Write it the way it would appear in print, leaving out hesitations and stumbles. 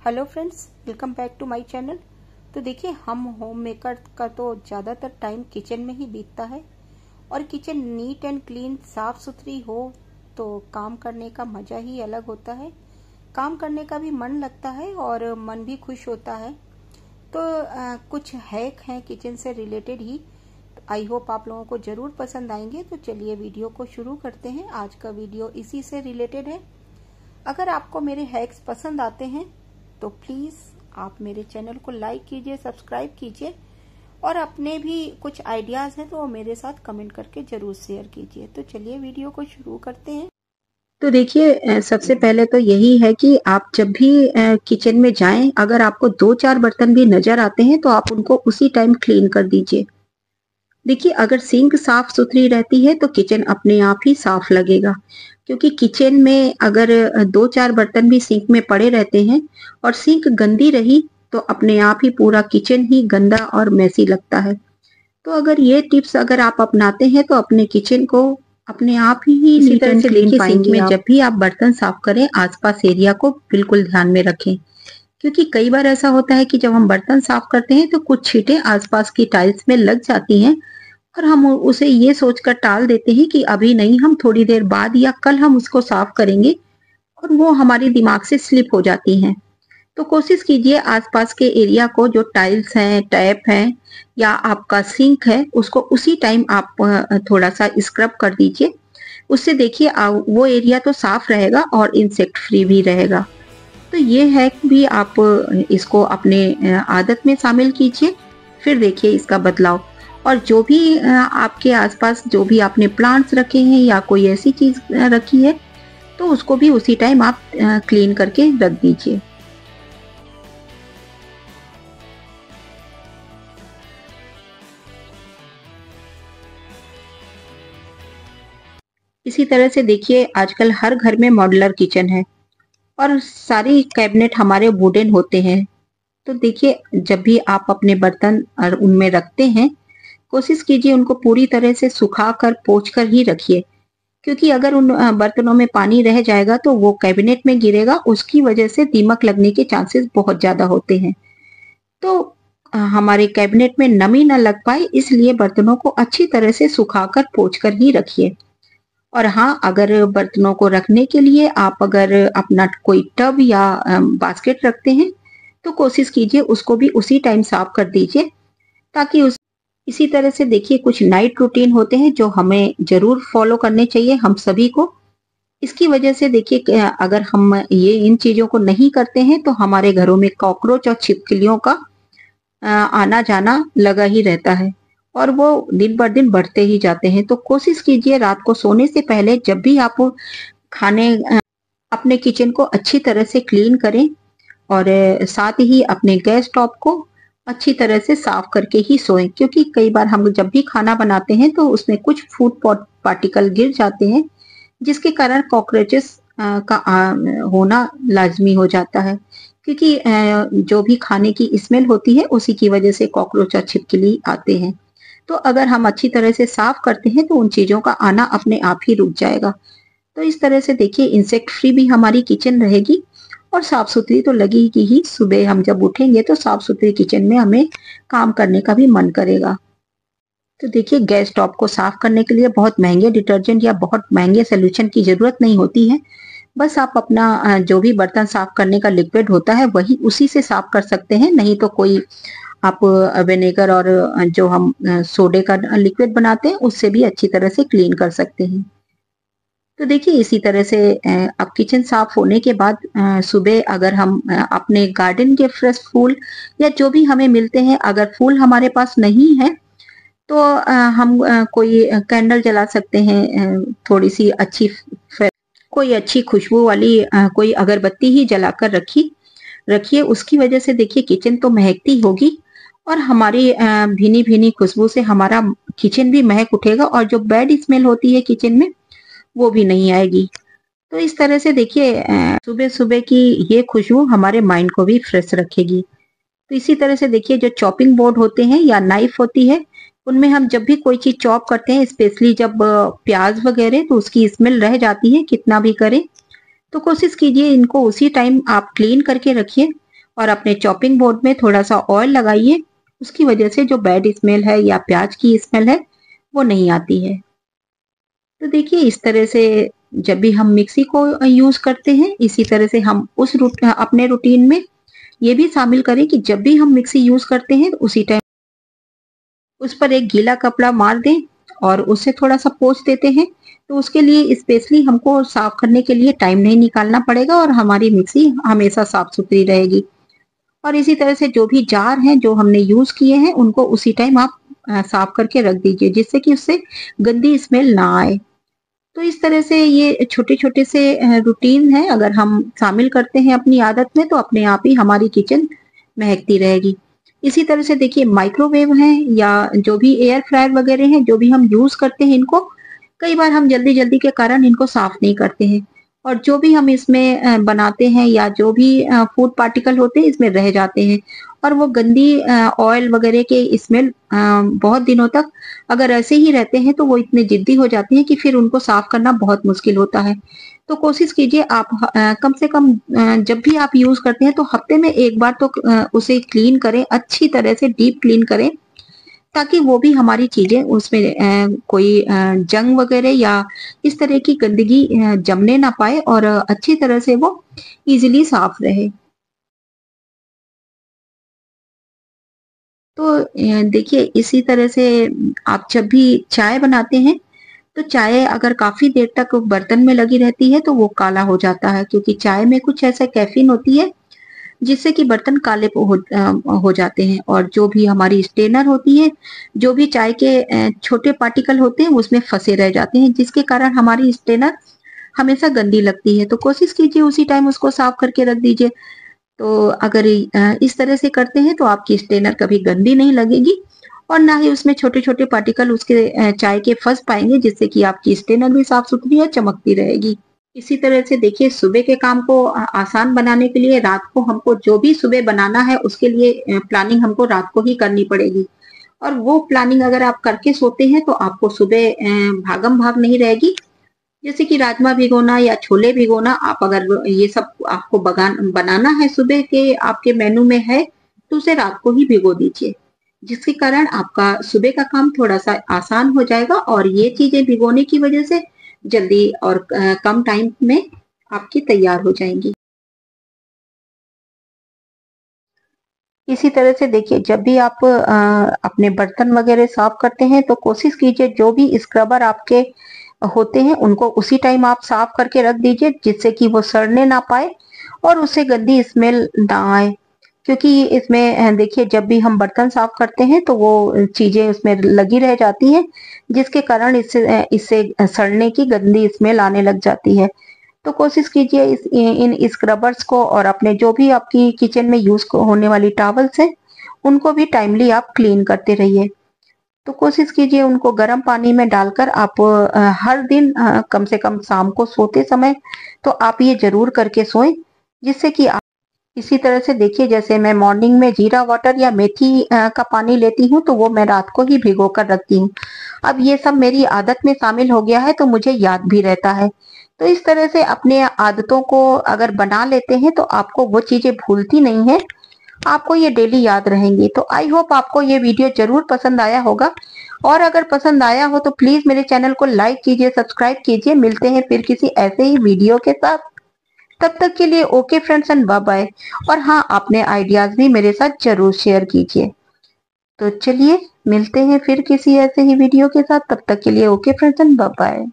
Hello friends, welcome back to my channel. तो देखिए, हम होम मेकर का तो ज़्यादातर टाइम किचन में ही बीतता है और किचन नीट एंड क्लीन साफ सुथरी हो तो काम करने का मज़ा ही अलग होता है। काम करने का भी मन लगता है और मन भी खुश होता है। तो कुछ हैक हैं किचन से रिलेटेड ही। आई होप आप लोगों को ज़रूर पसंद आएंगे। तो चलिए वीडियो को शुरू करते हैं। आज का वीडियो इसी से रिलेटेड है। अगर आपको मेरे हैक्स पसंद आते हैं तो प्लीज़ आप मेरे चैनल को लाइक कीजिए, सब्सक्राइब कीजिए और अपने भी कुछ आइडियाज़ हैं तो वो मेरे साथ कमेंट करके ज़रूर शेयर कीजिए। तो चलिए वीडियो को शुरू करते हैं। तो देखिए, सबसे पहले तो यही है कि आप जब भी किचन में जाएं, अगर आपको 2-4 बर्तन भी नजर आते हैं तो आप उनको उसी टाइम क्लीन कर दीजिए। देखिए, अगर सिंक साफ सुथरी रहती है तो किचन अपने आप ही साफ लगेगा, क्योंकि किचन में अगर 2-4 बर्तन भी सिंक में पड़े रहते हैं और सिंक गंदी रही तो अपने आप ही पूरा किचन ही गंदा और मैसी लगता है। तो अगर ये टिप्स अगर आप अपनाते हैं तो अपने किचन को अपने आप ही नीट एंड क्लीन पाएंगे। में जब भी आप बर्तन साफ करें, आसपास एरिया को बिल्कुल ध्यान में रखें, क्योंकि कई बार ऐसा होता है कि जब हम बर्तन साफ करते हैं तो कुछ छींटे आसपास की टाइल्स में लग जाती हैं और हम उसे ये सोचकर टाल देते हैं कि अभी नहीं, हम थोड़ी देर बाद या कल हम उसको साफ करेंगे, और वो हमारे दिमाग से स्लिप हो जाती हैं। तो कोशिश कीजिए आसपास के एरिया को, जो टाइल्स हैं, टैप हैं या आपका सिंक है, उसको उसी टाइम आप थोड़ा सा स्क्रब कर दीजिए। उससे देखिए वो एरिया तो साफ रहेगा और इंसेक्ट फ्री भी रहेगा। तो ये है भी आप इसको अपने आदत में शामिल कीजिए, फिर देखिए इसका बदलाव। और जो भी आपके आसपास जो भी आपने प्लांट्स रखे हैं या कोई ऐसी चीज रखी है तो उसको भी उसी टाइम आप क्लीन करके रख दीजिए। इसी तरह से देखिए, आजकल हर घर में मॉड्यूलर किचन है और सारी कैबिनेट हमारे वुडन होते हैं। तो देखिए, जब भी आप अपने बर्तन और उनमें रखते हैं, कोशिश कीजिए उनको पूरी तरह से सुखा कर पोंछ कर ही रखिए, क्योंकि अगर उन बर्तनों में पानी रह जाएगा तो वो कैबिनेट में गिरेगा, उसकी वजह से दीमक लगने के चांसेस बहुत ज्यादा होते हैं। तो हमारे कैबिनेट में नमी न लग पाए, इसलिए बर्तनों को अच्छी तरह से सुखाकर पोंछ कर ही रखिए। और हाँ, अगर बर्तनों को रखने के लिए आप अगर अपना कोई टब या बास्केट रखते हैं तो कोशिश कीजिए उसको भी उसी टाइम साफ कर दीजिए, ताकि इसी तरह से देखिए, कुछ नाइट रूटीन होते हैं जो हमें जरूर फॉलो करने चाहिए हम सभी को। इसकी वजह से देखिए, अगर हम ये इन चीजों को नहीं करते हैं तो हमारे घरों में कॉकरोच और छिपकलियों का आना जाना लगा ही रहता है और वो दिन बर दिन बढ़ते ही जाते हैं। तो कोशिश कीजिए रात को सोने से पहले जब भी आप खाने अपने किचन को अच्छी तरह से क्लीन करें और साथ ही अपने गैस टॉप को अच्छी तरह से साफ करके ही सोएं, क्योंकि कई बार हम जब भी खाना बनाते हैं तो उसमें कुछ फूड पार्टिकल गिर जाते हैं, जिसके कारण कॉकरोचेस का होना लाजमी हो जाता है, क्योंकि जो भी खाने की स्मेल होती है उसी की वजह से कॉकरोच और छिपकली आते हैं। तो अगर हम अच्छी तरह से साफ करते हैं तो उन चीजों का आना अपने आप ही रुक जाएगा। तो इस तरह से देखिए, इंसेक्ट फ्री भी हमारी किचन रहेगी और साफ सुथरी तो लगेगी ही। सुबह हम जब उठेंगे तो साफ सुथरी किचन में हमें काम करने का भी मन करेगा। तो देखिए, गैस टॉप को साफ करने के लिए बहुत महंगे डिटर्जेंट या बहुत महंगे सोल्यूशन की जरूरत नहीं होती है। बस आप अपना जो भी बर्तन साफ करने का लिक्विड होता है वही उसी से साफ कर सकते हैं, नहीं तो कोई आप विनेगर और जो हम सोडे का लिक्विड बनाते हैं उससे भी अच्छी तरह से क्लीन कर सकते हैं। तो देखिए, इसी तरह से अब किचन साफ होने के बाद सुबह अगर हम अपने गार्डन के फ्रेश फूल या जो भी हमें मिलते हैं, अगर फूल हमारे पास नहीं है तो हम कोई कैंडल जला सकते हैं, थोड़ी सी अच्छी कोई अच्छी खुशबू वाली कोई अगरबत्ती ही जलाकर रखिए। उसकी वजह से देखिए किचन तो महकती होगी और हमारी भीनी भीनी खुशबू से हमारा किचन भी महक उठेगा और जो बैड स्मेल होती है किचन में वो भी नहीं आएगी। तो इस तरह से देखिए, सुबह सुबह की ये खुशबू हमारे माइंड को भी फ्रेश रखेगी। तो इसी तरह से देखिए, जो चॉपिंग बोर्ड होते हैं या नाइफ होती है, उनमें हम जब भी कोई चीज चॉप करते हैं, स्पेशली जब प्याज वगैरह, तो उसकी स्मेल रह जाती है कितना भी करें। तो कोशिश कीजिए इनको उसी टाइम आप क्लीन करके रखिए, और अपने चॉपिंग बोर्ड में थोड़ा सा ऑयल लगाइए। उसकी वजह से जो बैड स्मेल है या प्याज की स्मेल है वो नहीं आती है। तो देखिए इस तरह से जब भी हम मिक्सी को यूज करते हैं, इसी तरह से हम अपने रूटीन में ये भी शामिल करें कि जब भी हम मिक्सी यूज करते हैं उसी टाइम उस पर एक गीला कपड़ा मार दें और उससे थोड़ा सा पोंछ देते हैं। तो उसके लिए स्पेशली हमको साफ करने के लिए टाइम नहीं निकालना पड़ेगा और हमारी मिक्सी हमेशा साफ सुथरी रहेगी। और इसी तरह से जो भी जार हैं जो हमने यूज किए हैं उनको उसी टाइम आप साफ करके रख दीजिए, जिससे कि उससे गंदी स्मेल ना आए। तो इस तरह से ये छोटे छोटे से रूटीन है, अगर हम शामिल करते हैं अपनी आदत में तो अपने आप ही हमारी किचन महकती रहेगी। इसी तरह से देखिए माइक्रोवेव है या जो भी एयर फ्रायर वगैरह हैं जो भी हम यूज करते हैं, इनको कई बार हम जल्दी जल्दी के कारण इनको साफ नहीं करते हैं और जो भी हम इसमें बनाते हैं या जो भी फूड पार्टिकल होते हैं इसमें रह जाते हैं और वो गंदी ऑयल वगैरह के स्मेल बहुत दिनों तक अगर ऐसे ही रहते हैं तो वो इतने जिद्दी हो जाते हैं कि फिर उनको साफ करना बहुत मुश्किल होता है। तो कोशिश कीजिए आप कम से कम जब भी आप यूज करते हैं तो हफ्ते में एक बार तो उसे क्लीन करें, अच्छी तरह से डीप क्लीन करें, ताकि वो भी हमारी चीजें उसमें कोई जंग वगैरह या इस तरह की गंदगी जमने ना पाए और अच्छी तरह से वो इजीली साफ रहे। तो देखिए इसी तरह से आप जब भी चाय बनाते हैं तो चाय अगर काफी देर तक बर्तन में लगी रहती है तो वो काला हो जाता है, क्योंकि चाय में कुछ ऐसा कैफीन होती है जिससे कि बर्तन काले हो जाते हैं। और जो भी हमारी स्टेनर होती है, जो भी चाय के छोटे पार्टिकल होते हैं उसमें फंसे रह जाते हैं, जिसके कारण हमारी स्टेनर हमेशा गंदी लगती है। तो कोशिश कीजिए उसी टाइम उसको साफ करके रख दीजिए। तो अगर इस तरह से करते हैं तो आपकी स्टेनर कभी गंदी नहीं लगेगी और ना ही उसमें छोटे छोटे पार्टिकल उसके चाय के फंस पाएंगे, जिससे कि आपकी स्टेनर भी साफ सुथरी और चमकती रहेगी। इसी तरह से देखिए सुबह के काम को आसान बनाने के लिए रात को हमको जो भी सुबह बनाना है उसके लिए प्लानिंग हमको रात को ही करनी पड़ेगी। और वो प्लानिंग अगर आप करके सोते हैं तो आपको सुबह भागम भाग नहीं रहेगी। जैसे कि राजमा भिगोना या छोले भिगोना, आप अगर ये सब आपको बनाना है सुबह के आपके मेनू में है तो उसे रात को ही भिगो दीजिए, जिसके कारण आपका सुबह का काम थोड़ा सा आसान हो जाएगा और ये चीजें भिगोने की वजह से जल्दी और कम टाइम में आपकी तैयार हो जाएंगी। इसी तरह से देखिए जब भी आप अपने बर्तन वगैरह साफ करते हैं तो कोशिश कीजिए जो भी स्क्रबर आपके होते हैं उनको उसी टाइम आप साफ करके रख दीजिए, जिससे कि वो सड़ने ना पाए और उससे गंदी स्मेल ना आए। क्योंकि इसमें देखिए जब भी हम बर्तन साफ करते हैं तो वो चीजें उसमें लगी रह जाती हैं, जिसके कारण इससे इससे सड़ने की गंदी स्मेल आने लग जाती है। तो कोशिश कीजिए इन स्क्रबर्स को और अपने जो भी आपकी किचन में यूज होने वाली टॉवल्स हैं उनको भी टाइमली आप क्लीन करते रहिए। तो कोशिश कीजिए उनको गर्म पानी में डालकर आप हर दिन कम से कम शाम को सोते समय तो आप ये जरूर करके सोएं, जिससे कि आप इसी तरह से देखिए जैसे मैं मॉर्निंग में जीरा वाटर या मेथी का पानी लेती हूँ तो वो मैं रात को ही भिगो कर रखती हूँ। अब ये सब मेरी आदत में शामिल हो गया है तो मुझे याद भी रहता है। तो इस तरह से अपने आदतों को अगर बना लेते हैं तो आपको वो चीजें भूलती नहीं है, आपको ये डेली याद रहेंगी। तो आई होप आपको ये वीडियो जरूर पसंद आया होगा और अगर पसंद आया हो तो प्लीज मेरे चैनल को लाइक कीजिए, सब्सक्राइब कीजिए। मिलते हैं फिर किसी ऐसे ही वीडियो के साथ। तब तक के लिए okay friends and bye bye. और हाँ, अपने आइडियाज भी मेरे साथ जरूर शेयर कीजिए। तो चलिए मिलते हैं फिर किसी ऐसे ही वीडियो के साथ। तब तक के लिए okay friends and bye bye.